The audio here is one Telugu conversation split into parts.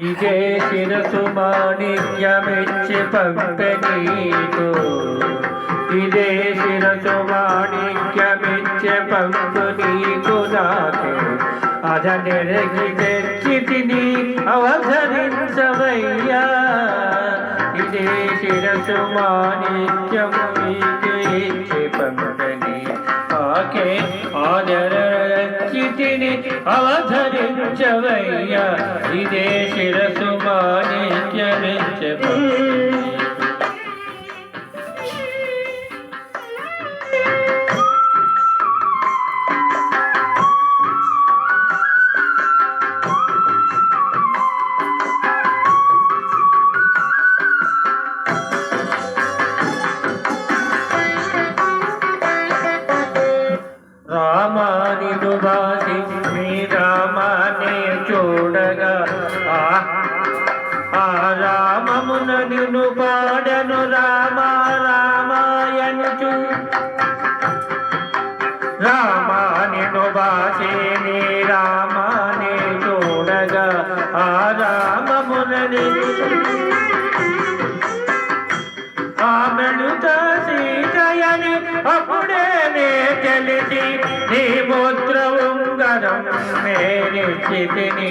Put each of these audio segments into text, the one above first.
ఇదే శిరసు మాణిక్యమిచ్చి పంపనీకు ఇదే శిరసు మాణిక్యమిచ్చి పంపు నీకు నాకు అదనెరగి తెచ్చి తిని అవధరించవయ్యా ఇదే శిరసు మాణిక్యం నీకు ఇచ్చి పంపని ఆకే ఆదరచితిని అవధరించవయ్యా ఇదే శిరసు మాణిక్యమిచ్చి పంపని రామానిను బాసి నీ రామానే చూడగా ఆ రామమున నిన్ను పాడను రామా రామాయణు రామానిను బాసి నీ రామానే చూడగా ఆ రామమున ఆమెనుత సీతయని అప్పుడే నే తెలిసి నీ ముద్ర ఉంగరం మేనిచ్చితిని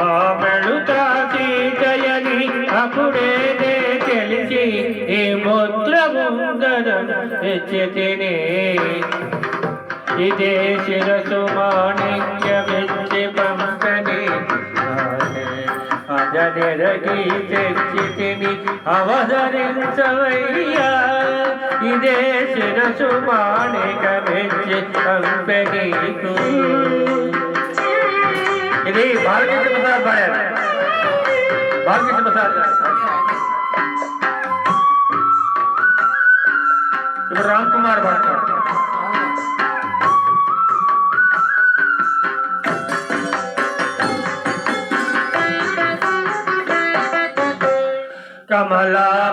ఆమెనుత సీతయని అప్పుడే నే తెలిసి నీ ముద్ర ఉంగరం ఇచ్చితిని ఇదే శిరసు మాణిక్యమిచ్చి పంపని అదనెరగి తెచ్చితిని అవధరించవయ్యా ఇదే శిరసు మాణిక్యమిచ్చి పంపనీకు ఇది బాలకృష్ణ ప్రసాద్ పాడారు బాలకృష్ణ ప్రసాద్ ఇప్పుడు రామ్ కుమార్ పాడతారు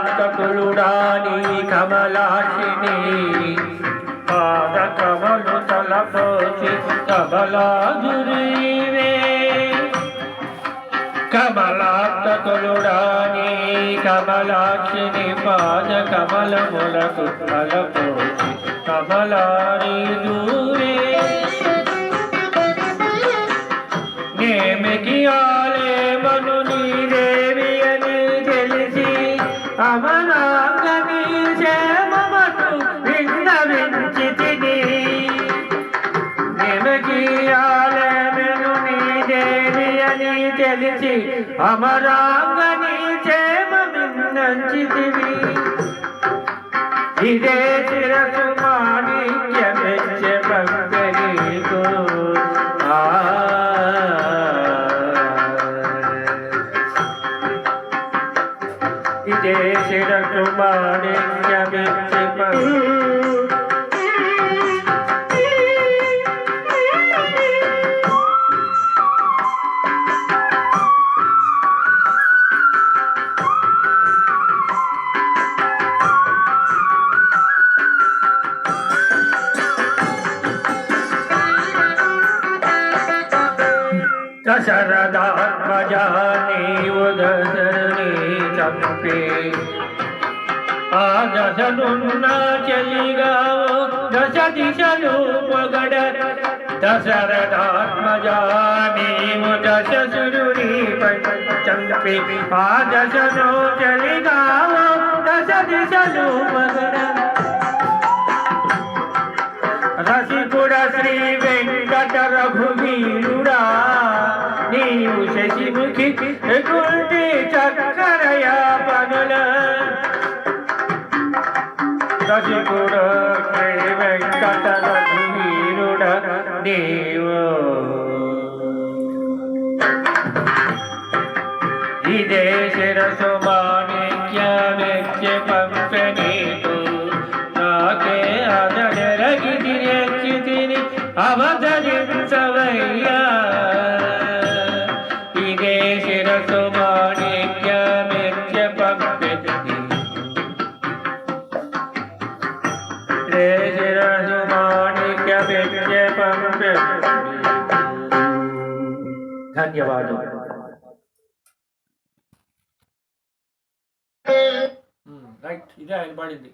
కమలాకలుడాని కమలాక్షిని పాద కమలు తలపోసి కమలాదురీవే కమలాకలుడాని కమలాక్షిని పాద కమలములకు తలపోసి కమలారి దూరే నేమికి ఆలేమను నీదేవి అని తెలిసి అమలాంగని క్షేమమటు విన్నవించితిని నేమికి ఆలేమను నీదేవి అని తెలిసి అమరాంగని క్షేమమిన్నంచితివి ఇదే శిరసు మాణిక్యమిచ్చి పంపనీకు ఇదే శిరసు మాణిక్యమిచ్చి దశరథాత్మజాని ఉదసరణి చంపే ఆ దశనున్న చెలిగావు దశ దిశలు పొగడ దశరథాత్మజాని దశసురుని చంపే ఆ దశను చెలిగావు దశ దిశలు పొగడ రసికుడ శ్రీ వెంకట రఘువీరుడా నీవు శశిముఖి గుంటి చక్కరయ పనుల రసికుడ శ్రీ వెంకట రఘువీరుడ నీవు ఇదే శిరసు మాణిక్యమిచ్చి పంపనీకు నాకే అదనెరగి తిని అవధరించవయ్యా ఇదే శిరసు మాణిక్యమిచ్చి పంపనీకు ఇదే శిరసు మాణిక్యమిచ్చి పంపనీకు ధన్యవాదాలు. రైట్, ఇదే ఆయన పాడింది.